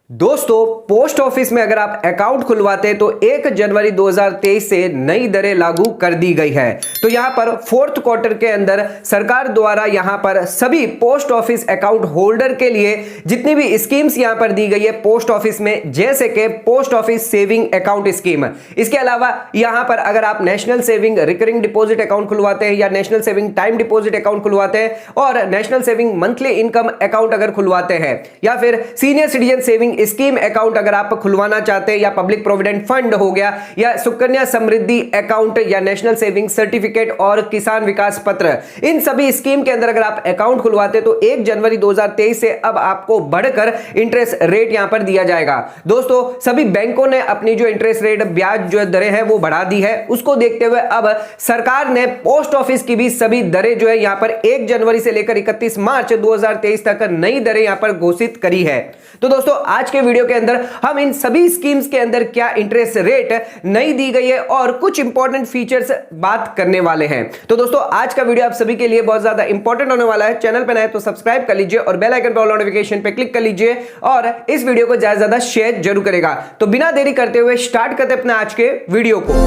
दोस्तों, post office में अगर आप अकाउंट खुलवाते हैं तो 1 जनवरी 2023 से नई दरें लागू कर दी गई है। तो यहां पर फोर्थ क्वार्टर के अंदर सरकार द्वारा यहां पर सभी पोस्ट ऑफिस अकाउंट होल्डर के लिए जितनी भी स्कीम्स यहां पर दी गई है पोस्ट ऑफिस में, जैसे कि post office saving account scheme, इसके अलावा यहां पर अगर आप national saving recurring deposit account खुलवाते हैं या national saving time deposit account खुलवाते हैं और national saving monthly income account अगर खुलवाते हैं या फिर senior citizen saving scheme account अगर आप खुलवाना चाहते हैं या पब्लिक प्रोविडेंट फंड हो गया या सुकन्या समृद्धि अकाउंट या नेशनल सेविंग सर्टिफिकेट और किसान विकास पत्र, इन सभी स्कीम के अंदर अगर आप अकाउंट खुलवाते तो 1 जनवरी 2023 से अब आपको बढ़कर इंटरेस्ट रेट यहां पर दिया जाएगा। दोस्तों, सभी बैंकों ने अपनी जो इंटरेस्ट रेट ब्याज जो दरें हैं वो बढ़ा दी है। उसको देखते हुए अब सरकार ने पोस्ट ऑफिस की भी सभी दरें जो है यहां पर 1 जनवरी से लेकर 31 मार्च 2023 तक नई दरें यहां पर घोषित करी है। तो दोस्तों, आज के वीडियो के अंदर हम इन सभी स्कीम्स के अंदर क्या इंटरेस्ट रेट नई दी गई है और कुछ इंपॉर्टेंट फीचर्स बात करने वाले हैं। तो दोस्तों, आज का वीडियो आप सभी के लिए बहुत ज्यादा इंपॉर्टेंट होने वाला है। चैनल पर नए तो सब्सक्राइब कर लीजिए और बेल आइकन पर ऑल नोटिफिकेशन पे क्लिक कर लीजिए और इस वीडियो को ज्यादा से ज्यादा शेयर जरूर करेगा। तो बिना देरी करते हुए स्टार्ट करते अपने आज के वीडियो को।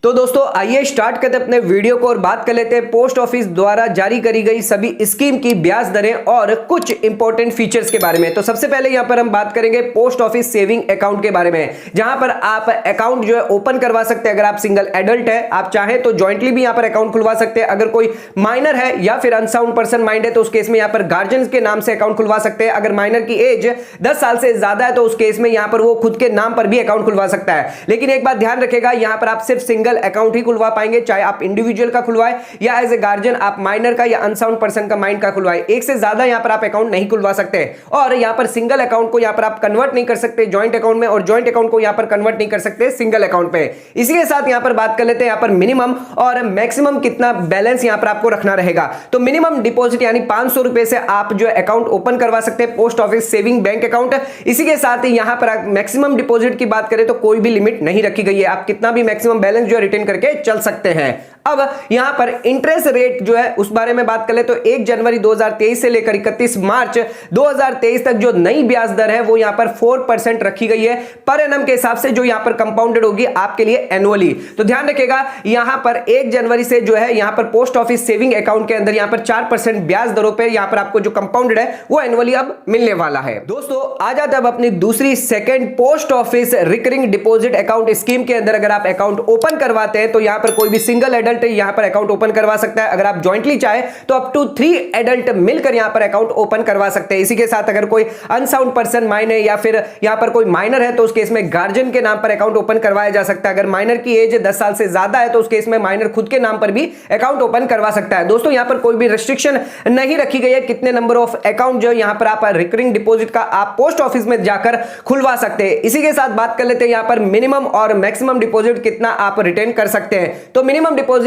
तो दोस्तों, आइए स्टार्ट करते अपने वीडियो को और बात कर लेते हैं पोस्ट ऑफिस द्वारा जारी करी गई सभी स्कीम की ब्याज दरें और कुछ इंपॉर्टेंट फीचर्स के बारे में। तो सबसे पहले यहां पर हम बात करेंगे पोस्ट ऑफिस सेविंग अकाउंट के बारे में, जहां पर आप अकाउंट जो है ओपन करवा सकते हैं। अगर आप सिंगल एडल्ट है, आप चाहें तो ज्वाइंटली भी यहां पर अकाउंट खुलवा सकते हैं। अगर कोई माइनर है या फिर अनसाउंड पर्सन माइंड है तो उस केस में यहां पर गार्जियन के नाम से अकाउंट खुलवा सकते हैं। अगर माइनर की एज 10 साल से ज्यादा है तो उस केस में यहां पर वो खुद के नाम पर भी अकाउंट खुलवा सकता है। लेकिन एक बात ध्यान रखेगा, यहां पर आप सिर्फ सिंगल अकाउंट ही खुलवा पाएंगे, चाहे आप इंडिविजुअल का खुलवाए या एज ए गार्जियन आप माइनर का या अनसाउंड पर्सन का माइंड का खुलवाए। एक से ज्यादा यहां पर आप अकाउंट नहीं खुलवा सकते और यहां पर सिंगल अकाउंट को यहां पर आप कन्वर्ट नहीं कर सकते जॉइंट अकाउंट में और जॉइंट अकाउंट को यहां पर कन्वर्ट नहीं कर सकते सिंगल अकाउंट पे। इसी के साथ यहां पर बात कर लेते हैं यहां पर मिनिमम और मैक्सिमम कितना बैलेंस यहां पर आपको रखना रहेगा। तो मिनिमम डिपॉजिट यानी 500 रुपए से आप जो अकाउंट ओपन करवा सकते हैं post office saving bank account. इसी के साथ यहां पर मैक्सिमम डिपॉजिट की बात करें तो कोई भी लिमिट नहीं रखी गई है, आप कितना भी मैक्सिमम बैलेंस जो रिटेन करके चल सकते हैं। अब यहां पर इंटरेस्ट रेट जो है उस बारे में बात कर ले तो 1 जनवरी 2023 से लेकर 31 मार्च 2023 तक जो नई ब्याज दर है वो यहां पर 4% रखी गई है पर एनम के हिसाब से, जो यहां पर कंपाउंडेड होगी आपके लिए एनुअली। तो ध्यान रखिएगा, यहां पर 1 जनवरी से जो है यहां पर पोस्ट ऑफिस सेविंग अकाउंट के अंदर यहां पर 4% ब्याज दरों पर यहां पर आपको जो कंपाउंडेड है वो एनुअली अब मिलने वाला है। दोस्तों, आ जाते अब अपनी दूसरी second post office recurring deposit account scheme के अंदर अगर आप अकाउंट ओपन करवाते हैं तो यहां पर कोई भी सिंगल एडल्ट यहां पर अकाउंट ओपन करवा सकता है। अगर आप जॉइंटली चाहे तो अप टू 3 एडल्ट मिलकर यहां पर अकाउंट ओपन करवा सकते हैं। इसी के साथ अगर कोई अनसाउंड पर्सन माइनर या फिर यहां पर कोई माइनर है तो उस केस में गार्जियन के नाम पर अकाउंट ओपन करवाया जा सकता है। अगर माइनर की एज 10 साल से ज्यादा है तो उस केस में माइनर खुद के नाम पर भी अकाउंट ओपन करवा सकता है। दोस्तों, यहां पर कोई भी रिस्ट्रिक्शन नहीं रखी गई है कितने नंबर ऑफ अकाउंट जो यहां पर आप रिकरिंग डिपॉजिट का आप पोस्ट ऑफिस में जाकर खुलवा सकते हैं। इसी के साथ बात कर लेते हैं यहां पर मिनिमम और मैक्सिमम डिपॉजिट कितना आप रिटेन कर सकते हैं। तो minimum deposit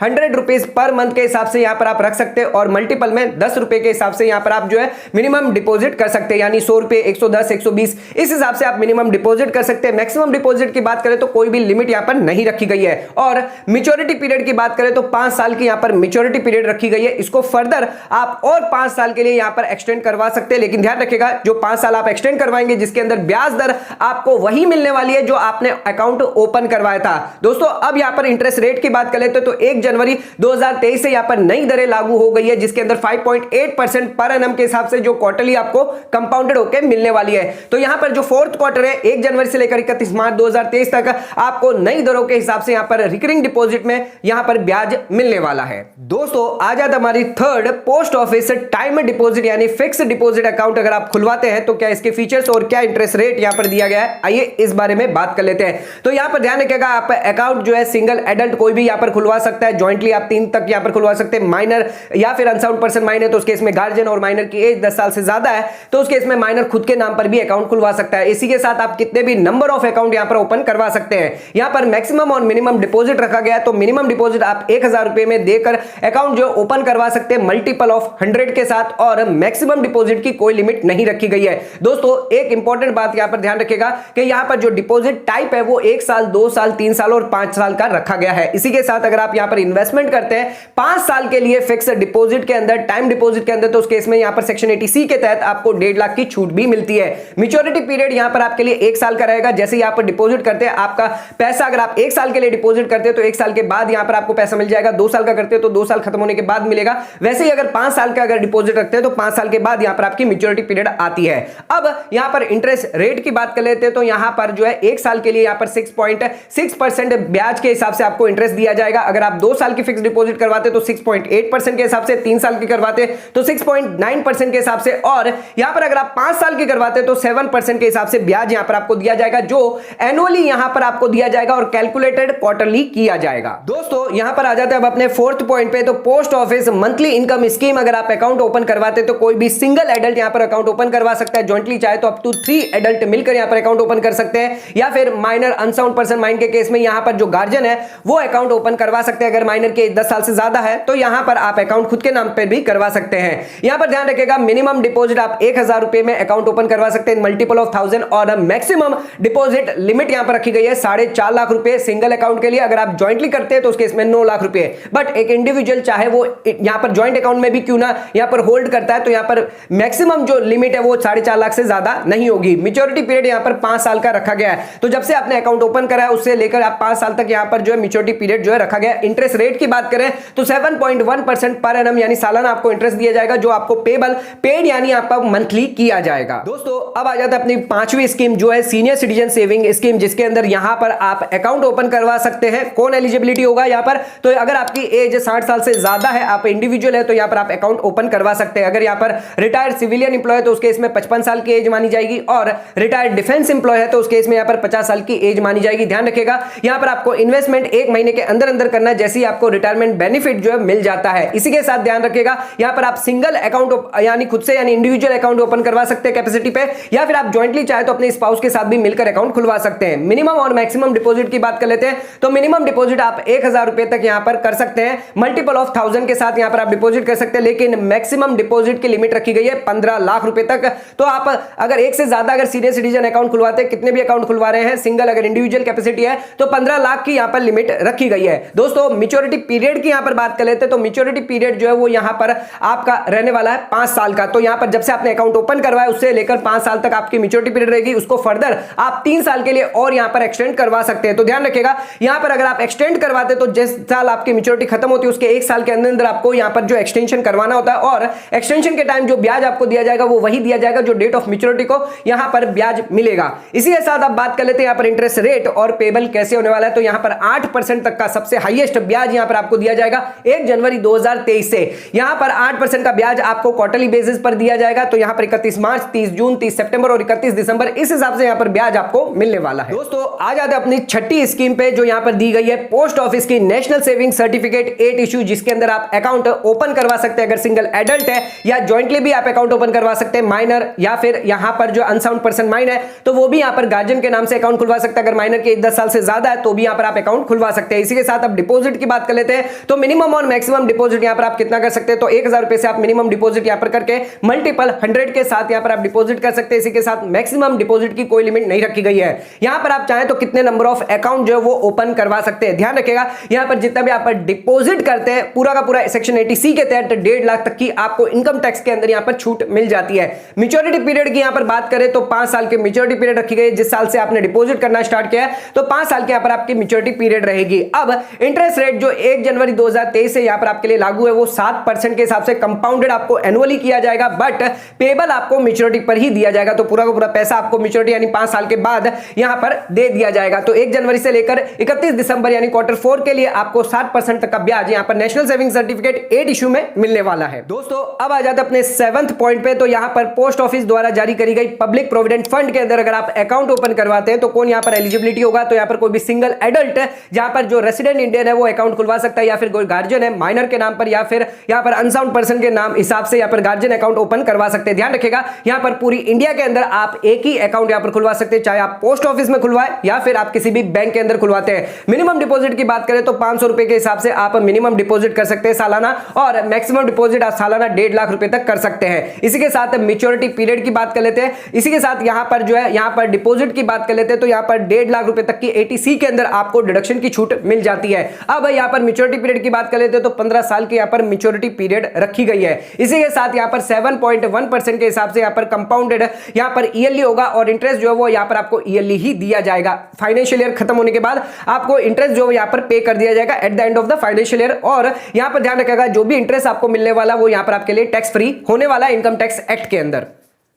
100 rupees per month के हिसाब से यहां पर आप रख सकते हैं और मल्टीपल में 10 रुपए के हिसाब से यहां पर आप जो है मिनिमम डिपॉजिट कर सकते हैं, यानी 100 रुपए, 110, 120 इस हिसाब से आप मिनिमम डिपॉजिट कर सकते हैं। मैक्सिमम डिपॉजिट की बात करें तो कोई भी लिमिट यहां पर नहीं रखी गई है और मैच्योरिटी पीरियड की बात करें तो 5 साल की यहां पर मैच्योरिटी पीरियड रखी गई है। इसको फर्दर आप और 5 साल के लिए यहां पर एक्सटेंड करवा सकते हैं। लेकिन ध्यान रखिएगा, जो 5 साल आप एक्सटेंड करवाएंगे जिसके अंदर ब्याज दर आपको वही मिलने वाली है जो आपने अकाउंट ओपन करवाया था। दोस्तों, अब यहां पर इंटरेस्ट रेट की बात कर लेते तो 1 जनवरी 2023 से यहां पर नई दरें लागू हो गई है जिसके अंदर 5.8% पर एनम के हिसाब से जो क्वार्टरली आपको कंपाउंडेड होकर मिलने वाली है। तो यहां पर जो फोर्थ क्वार्टर है 1 जनवरी से लेकर 31 मार्च 2023 तक आपको नई दरों के हिसाब से यहां पर रिकरिंग डिपॉजिट में यहां पर ब्याज मिलने वाला है। दोस्तों, आ जाता हमारी third post office time deposit यानी फिक्स डिपॉजिट अकाउंट अगर आप खुलवाते हैं तो क्या इसके फीचर्स और क्या इंटरेस्ट रेट यहां पर दिया गया है, आइए इस बारे में बात कर लेते हैं। तो यहां पर ध्यान रखिएगा, आप अकाउंट जो है सिंगल एडल्ट कोई भी यहां पर खुलवा सकता है, जॉइंटली आप 3 तक यहां पर खुलवा सकते हैं। माइनर या फिर अनसाउंड पर्सन माइनर तो उस केस में गार्जियन और माइनर की एज 10 साल से ज्यादा है तो उस केस में माइनर खुद के नाम पर भी अकाउंट खुलवा सकता है। इसी के साथ आप कितने भी नंबर ऑफ अकाउंट यहां पर ओपन करवा सकते हैं। यहां पर मैक्सिमम और मिनिमम डिपॉजिट रखा गया है, तो मिनिमम डिपॉजिट आप 1000 रुपए में देकर अकाउंट जो ओपन करवा सकते हैं मल्टीपल ऑफ 100 के साथ और मैक्सिमम डिपॉजिट की कोई लिमिट नहीं रखी गई है। दोस्तों, एक इंपॉर्टेंट बात यहां पर ध्यान रखिएगा कि यहां पर जो डिपॉजिट टाइप है वो 1 साल, 2 साल, 3 साल और 5 साल का रखा गया है। इसी के साथ अगर आप यहां पर इन्वेस्टमेंट करते हैं 5 साल के लिए फिक्स डिपॉजिट के अंदर, टाइम डिपॉजिट के अंदर, तो उस केस में यहां पर सेक्शन 80C के तहत आपको 1.5 लाख की छूट भी मिलती है। मैच्योरिटी पीरियड यहां पर आपके लिए 1 साल का रहेगा। जैसे ही आप डिपॉजिट करते हैं, आपका पैसा अगर आप 1 साल के लिए डिपॉजिट करते हैं तो 1 साल के बाद यहां पर आपको पैसा मिल जाएगा। 2 साल का करते हैं तो 2 साल खत्म होने के बाद मिलेगा। वैसे ही अगर 5 साल का अगर डिपॉजिट रखते हैं तो 5 साल के बाद यहां पर आपकी मैच्योरिटी पीरियड आती है। अब यहां पर इंटरेस्ट रेट की बात कर लेते हैं तो यहां पर जो है 1 साल के लिए यहां पर 6.6% ब्याज के हिसाब से आपको इंटरेस्ट दिया जाएगा। अगर आप 2 साल की फिक्स डिपॉजिट करवाते तो 6.8% के हिसाब से, 3 साल की करवाते तो 6.9% के हिसाब से, और यहां पर अगर आप 5 साल की करवाते तो 7% के हिसाब से ब्याज यहां पर आपको दिया जाएगा, जो एनुअली यहां पर आपको दिया जाएगा और कैलकुलेटेड क्वार्टरली किया जाएगा। दोस्तों यहां पर आ जाते हैं अब अपने 4th पॉइंट पे। तो post office monthly income scheme, अगर आप अकाउंट ओपन करवाते तो कोई भी सिंगल एडल्ट यहां पर अकाउंट ओपन करवा सकता है। जॉइंटली चाहे तो अप टू 3 एडल्ट मिलकर यहां पर अकाउंट ओपन कर सकते हैं, या फिर माइनर अनसाउंड पर्सन माइंड के केस में यहां पर जो गार्जियन है वो अकाउंट ओपन करवा सकते हैं। अगर माइनर के 10 साल से ज्यादा है तो यहां पर आप अकाउंट खुद के नाम पर भी करवा सकते हैं। यहां पर ध्यान रखिएगा, मिनिमम डिपॉजिट आप 1000 रुपए में अकाउंट ओपन करवा सकते हैं, मल्टीपल ऑफ 1000, और मैक्सिमम डिपॉजिट लिमिट यहां पर रखी गई है 4.5 लाख रुपए सिंगल अकाउंट के लिए। अगर आप ज्वाइंटली करते हैं तो उसके इसमें 9 लाख रुपए। बट एक इंडिविजुअल चाहे वो यहां पर ज्वाइंट अकाउंट में भी क्यों ना यहां पर होल्ड करता है तो यहां पर मैक्सिमम जो लिमिट है वो 4.5 लाख से ज्यादा नहीं होगी। मैच्योरिटी पीरियड यहां पर 5 साल का रखा गया है। तो जब से आपने अकाउंट ओपन करा है उससे लेकर आप 5 साल तक यहां पर जो है मैच्योरिटी पीरियड जो है रखा गया है। इंटरेस्ट रेट की बात करें तो 7.1% पर एनम यानी सालाना आपको इंटरेस्ट दिया जाएगा, जो आपको पेड यानी आपका मंथली किया जाएगा। दोस्तों अब आ जाता है अपनी 5वीं स्कीम जो है सीनियर सिटीजन सेविंग स्कीम, जिसके अंदर यहां पर आप अकाउंट ओपन करवा सकते हैं। कौन एलिजिबिलिटी होगा यहां पर, तो अगर आपकी एज 60 साल से ज्यादा है, आप इंडिविजुअल है, तो यहां पर आप अकाउंट ओपन करवा सकते हैं। अगर यहां पर रिटायर्ड सिविलियन इंप्लॉय तो उसके इसमें 55 साल की एज मानी जाएगी, और रिटायर्ड डिफेंस इंप्लॉय है तो उसके इसमें यहां पर 50 साल की एज मानी जाएगी। ध्यान रखिएगा यहां पर आपको इन्वेस्टमेंट 1 महीने के अंदर अंदर करना है, जैसे ही आपको रिटायरमेंट बेनिफिट जो है मिल जाता है। इसी के साथ ध्यान रखिएगा यहां पर आप सिंगल अकाउंट यानी खुद से यानी इंडिविजुअल अकाउंट ओपन करवा सकते हैं कैपेसिटी पे, या फिर आप ज्वाइंटली चाहे तो अपने स्पाउस के साथ भी मिलकर अकाउंट खुलवा सकते हैं। मिनिमम और मैक्सिमम डिपॉजिट की बात कर लेते हैं तो मिनिमम डिपॉजिट आप 1000 रुपए तक यहां पर कर सकते हैं, मल्टीपल ऑफ 1000 के साथ यहां पर आप डिपॉजिट कर सकते हैं, लेकिन मैक्सिमम डिपॉजिट की लिमिट रखी गई है 15 लाख रुपए तक। तो आप अगर एक से ज्यादा अगर सीनियर सिटीजन अकाउंट खुलवाते हैं, कितने भी अकाउंट खुलवा रहे हैं, सिंगल अगर इंडिविजुअल कैपेसिटी है तो 15 लाख की यहां पर लिमिट रखी गई है। दोस्तों मैच्योरिटी पीरियड की यहां पर बात कर लेते हैं तो मैच्योरिटी पीरियड जो है वो यहां पर आपका रहने वाला है 5 साल का। तो यहां पर जब से आपने अकाउंट ओपन करवाया उससे लेकर 5 साल तक आपकी मैच्योरिटी पीरियड रहेगी, उसको फर्दर आप 3 साल के लिए और यहां पर एक्सटेंड करवा सकते हैं। तो ध्यान रखिएगा यहां पर अगर आप एक्सटेंड करवाते तो जिस साल आपकी मैच्योरिटी खत्म होती है उसके 1 साल के अंदर आपको यहां पर जो एक्सटेंशन करवाना होता है, और एक्सटेंशन के टाइम जो ब्याज आपको दिया जाएगा वो वही दिया जाएगा जो डेट ऑफ मैच्योरिटी को यहां पर ब्याज मिलेगा। इसी के साथ आप बात कर लेते हैं यहां पर इंटरेस्ट रेट और पेबल कैसे होने वाला है। तो यहां पर 8% तक का सबसे हाईएस्ट ब्याज यहां पर आपको दिया जाएगा 1 जनवरी 2023 से। यहां पर 8% का ब्याज आपको क्वार्टरली बेसिस पर दिया जाएगा। तो यहां पर 31 मार्च, 30 जून, 30 सितंबर और 31 दिसंबर, इस हिसाब से यहां पर ब्याज आपको मिलने वाला है। दोस्तों आ जाते हैं अपनी 6ठी स्कीम पे जो यहां पर दी गई है पोस्ट ऑफिस की नेशनल सेविंग सर्टिफिकेट 8 इश्यू, जिसके अंदर आप अकाउंट ओपन करवा सकते हैं अगर सिंगल एडल्ट है, या ज्वाइंटली भी आप अकाउंट ओपन करवा सकते हैं माइनर, या फिर यहां पर जो अनसाउंड पर्सन माइंड है तो वो भी यहां पर गार्जियन के नाम से अकाउंट खुलवा सकता है। अगर माइनर के 10 साल से ज्यादा है तो भी यहां पर आप अकाउंट खुलवा सकते हैं। इसी के साथ अब डिपॉजिट की बात कर लेते हैं तो मिनिमम और मैक्सिमम डिपॉजिट यहां पर आप कितना कर सकते हैं, तो 1000 रुपए से आप मिनिमम डिपॉजिट यहां पर करके मल्टीपल 100 के साथ यहां पर आप डिपॉजिट कर सकते हैं। इसी के साथ मैक्सिमम डिपॉजिट की कोई लिमिट नहीं रखी गई है। यहां पर आप चाहें तो कितने नंबर ऑफ अकाउंट जो है वो ओपन करवा सकते हैं। ध्यान रखिएगा यहां पर जितना भी आप डिपॉजिट करते हैं पूरा का पूरा सेक्शन 80C के तहत 1.5 लाख तक की आपको इनकम टैक्स के अंदर यहां पर छूट मिल जाती है। मैच्योरिटी पीरियड की यहां पर बात करें तो 5 साल की मैच्योरिटी पीरियड रखी गई है। जिस साल से आपने डिपॉजिट करना स्टार्ट किया है तो 5 साल के यहां पर आपकी मैच्योरिटी पीरियड रहेगी। अब इंटरेस्ट रेट जो 1 जनवरी 2023 से यहां पर आपके लिए लागू है वो 7% के हिसाब से कंपाउंडेड आपको एनुअली किया जाएगा, बट पेबल आपको मैच्योरिटी पर ही दिया जाएगा। तो पूरा का पूरा पैसा आपको मैच्योरिटी यानी 5 साल के बाद यहां पर दे दिया जाएगा। तो 1 जनवरी से लेकर 31 दिसंबर यानी Q4 के लिए आपको 7% तक का ब्याज यहां पर नेशनल सेविंग सर्टिफिकेट 8 इश्यू में मिलने वाला है। दोस्तों अब आ जाते हैं अपने 7th पॉइंट पे। तो यहां पर पोस्ट ऑफिस द्वारा जारी करी गई पब्लिक प्रोविडेंट फंड के अंदर अगर आप अकाउंट ओपन करवाते हैं तो कौन यहां पर एलिजिबिलिटी होगा, तो यहां पर कोई भी सिंगल एडल्ट जहां पर जो रेसिडेंट इंडियन है वो अकाउंट खुलवा सकता है, या फिर कोई गार्जियन है माइनर के नाम पर, या फिर यहां पर अनसाउंड पर्सन के नाम हिसाब से यहां पर गार्जियन अकाउंट ओपन करवा सकते हैं। ध्यान रखिएगा यहां पर पूरी इंडिया के अंदर आप एक ही अकाउंट यहां पर खुलवा सकते हैं, चाहे आप पोस्ट ऑफिस में खुलवाए या फिर आप किसी भी बैंक के अंदर खुलवाते हैं। मिनिमम डिपॉजिट की बात करें तो 500 रुपए के हिसाब से आप मिनिमम डिपॉजिट कर सकते हैं सालाना, और मैक्सिमम डिपॉजिट आप सालाना 1.5 लाख रुपए तक कर सकते हैं। इसी के साथ मैच्योरिटी पीरियड की बात कर लेते हैं। इसी के साथ यहां पर जो है यहां पर डिपॉजिट की बात कर लेते हैं तो यहां पर 1.5 लाख रुपए तक की 80C के अंदर आपको डिडक्शन की छूट मिल जाती है। अब यहाँ पर मैच्योरिटी पीरियड की बात कर लेते हैं तो 15 साल की यहाँ पर मैच्योरिटी पीरियड रखी गई है। इसी के साथ यहाँ पर 7.1% के हिसाब से यहाँ पर कंपाउंडेड यहाँ पर ईयरली होगा और इंटरेस्ट जो है वो यहाँ पर आपको ईयरली ही दिया जाएगा। फाइनेंशियल ईयर खत्म होने के बाद आपको इंटरेस्ट जो यहाँ पर पे कर दिया जाएगा at the end of the financial year. और यहाँ पर ध्यान रखिएगा जो भी इंटरेस्ट आपको मिलने वाला वो यहाँ पर आपके लिए टैक्स फ्री होने वाला है इनकम टैक्स एक्ट के अंदर।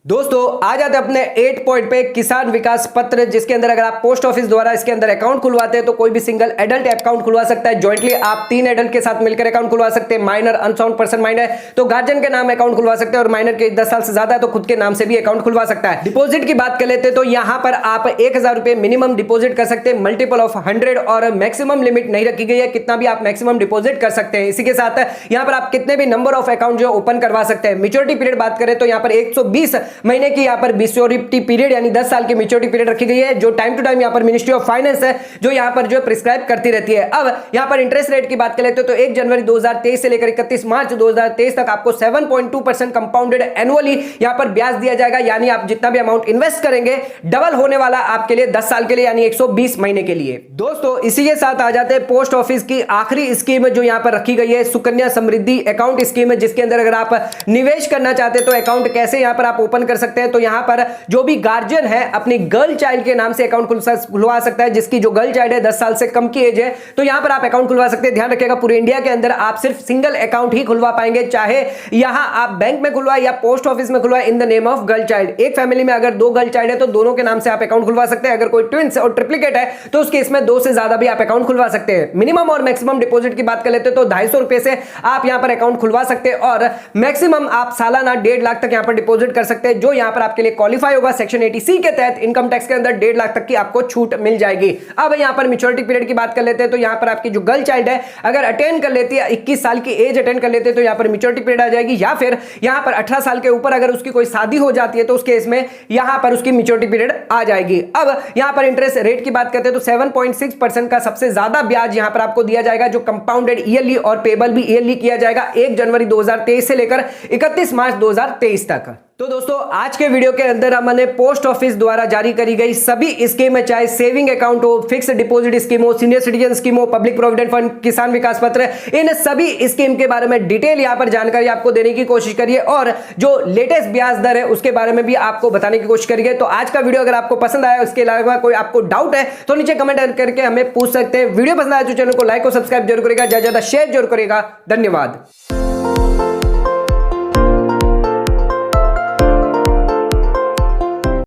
दोस्तों आ जाते हैं अपने 8 पॉइंट पे, किसान विकास पत्र, जिसके अंदर अगर आप पोस्ट ऑफिस द्वारा इसके अंदर अकाउंट खुलवाते हैं तो कोई भी सिंगल एडल्ट अकाउंट खुलवा सकता है। जॉइंटली आप 3 एडल्ट के साथ मिलकर अकाउंट खुलवा सकते हैं। माइनर अनसाउंड पर्सन माइंड है तो गार्जियन के नाम अकाउंट खुलवा सकते हैं और माइनर के 10 साल से ज्यादा है तो खुद के नाम से भी अकाउंट खुलवा सकता है। डिपॉजिट की बात कर लेते हैं तो यहाँ पर आप 1000 रुपए मिनिमम डिपॉजिट कर सकते हैं, मल्टीपल ऑफ 100 और मैक्सिमम लिमिट नहीं रखी गई है, कितना भी आप मैक्सिमम डिपॉजिट कर सकते हैं। इसी के साथ यहाँ पर आप कितने भी नंबर ऑफ अकाउंट जो ओपन करवा सकते हैं। मैच्योरिटी पीरियड बात करें तो यहाँ पर 120 महीने की यहाँ पर मैच्योरिटी पीरियड यानी 10 साल की मैच्योरिटी पीरियड रखी गई है, जो टाइम टू टाइम यहाँ पर मिनिस्ट्री ऑफ फाइनेंस है जो यहाँ पर जो प्रिस्क्राइब करती रहती है। अब यहाँ पर इंटरेस्ट रेट की बात कर लेते हो तो 1 जनवरी 2023 से लेकर 31 मार्च 2023 तक आपको 7.2% कंपाउंडेड एनुअली यहाँ पर ब्याज दिया जाएगा। यानी आप जितना भी अमाउंट इन्वेस्ट करेंगे डबल होने वाला आपके लिए 10 साल के लिए यानी 120 महीने के लिए। दोस्तों इसी के साथ आ जाते हैं पोस्ट ऑफिस की आखिरी स्कीम जो यहाँ पर रखी गई है, सुकन्या समृद्धि अकाउंट स्कीम है, जिसके अंदर अगर आप निवेश करना चाहते हैं तो अकाउंट कैसे यहाँ पर आप ओपन कर सकते हैं। तो यहाँ पर जो भी गार्जियन है अपनी गर्ल चाइल्ड के नाम से अकाउंट खुलवा सकता है, जिसकी जो गर्ल चाइल्ड है 10 साल से कम की एज है तो यहां पर आप अकाउंट खुलवा सकते हैं। ध्यान रखिएगा पूरे इंडिया के अंदर आप सिर्फ सिंगल अकाउंट ही खुलवा पाएंगे, चाहे यहां आप बैंक में खुलवाए या पोस्ट ऑफिस में खुलवाए, in the name of girl child. एक फैमिली में अगर 2 गर्ल चाइल्ड है तो दोनों के नाम से आप अकाउंट खुलवा सकते हैं। अगर कोई ट्विंस और ट्रिप्लिकेट है तो उसके इसमें 2 से ज्यादा भी आप अकाउंट खुलवा सकते हैं। मिनिमम और मैक्सिमम डिपॉजिट की बात कर लेते हैं तो 250 रुपए से आप यहां पर अकाउंट खुलवा सकते हैं और मैक्सिमम आप सालाना 1.5 लाख तक यहां पर डिपॉजिट कर सकते हैं, जो यहां पर आपके लिए क्वालिफाई होगा। सेक्शन 80C के तहत इनकम टैक्स के अंदर 1.5 लाख तक की आपको छूट मिल जाएगी। अब यहां पर मैच्योरिटी पीरियड की बात कर लेते हैं तो यहां पर आपकी जो गर्ल चाइल्ड है अगर अटेंड कर लेती है 21 साल की एज अटेंड कर लेते हैं तो यहां पर मैच्योरिटी पीरियड आ जाएगी, या फिर यहां पर 18 साल के ऊपर अगर उसकी कोई शादी हो जाती है तो उस केस में यहां पर उसकी मैच्योरिटी पीरियड आ जाएगी। अब यहां पर इंटरेस्ट रेट की बात करते हैं तो 7.6% का सबसे ज्यादा ब्याज यहां पर आपको दिया जाएगा, जो कंपाउंडेड ईयरली और पेबल भी ईयरली किया जाएगा 1 जनवरी 2023 से लेकर 31 मार्च 2023 तक। तो दोस्तों आज के वीडियो के अंदर हमने पोस्ट ऑफिस द्वारा जारी करी गई सभी स्कीम, चाहे सेविंग अकाउंट हो, फिक्स डिपॉजिट स्कीम हो, सीनियर सिटीजन स्कीम हो, पब्लिक प्रोविडेंट फंड, किसान विकास पत्र, इन सभी स्कीम के बारे में डिटेल यहां पर जानकारी आपको देने की कोशिश करिए और जो लेटेस्ट ब्याज दर है उसके बारे में भी आपको बताने की कोशिश करिए। तो आज का वीडियो अगर आपको पसंद आया, उसके अलावा कोई आपको डाउट है तो नीचे कमेंट करके हमें पूछ सकते हैं। वीडियो पसंद आया तो चैनल को लाइक और सब्सक्राइब जरूर करेगा, ज्यादा शेयर जरूर करेगा। धन्यवाद।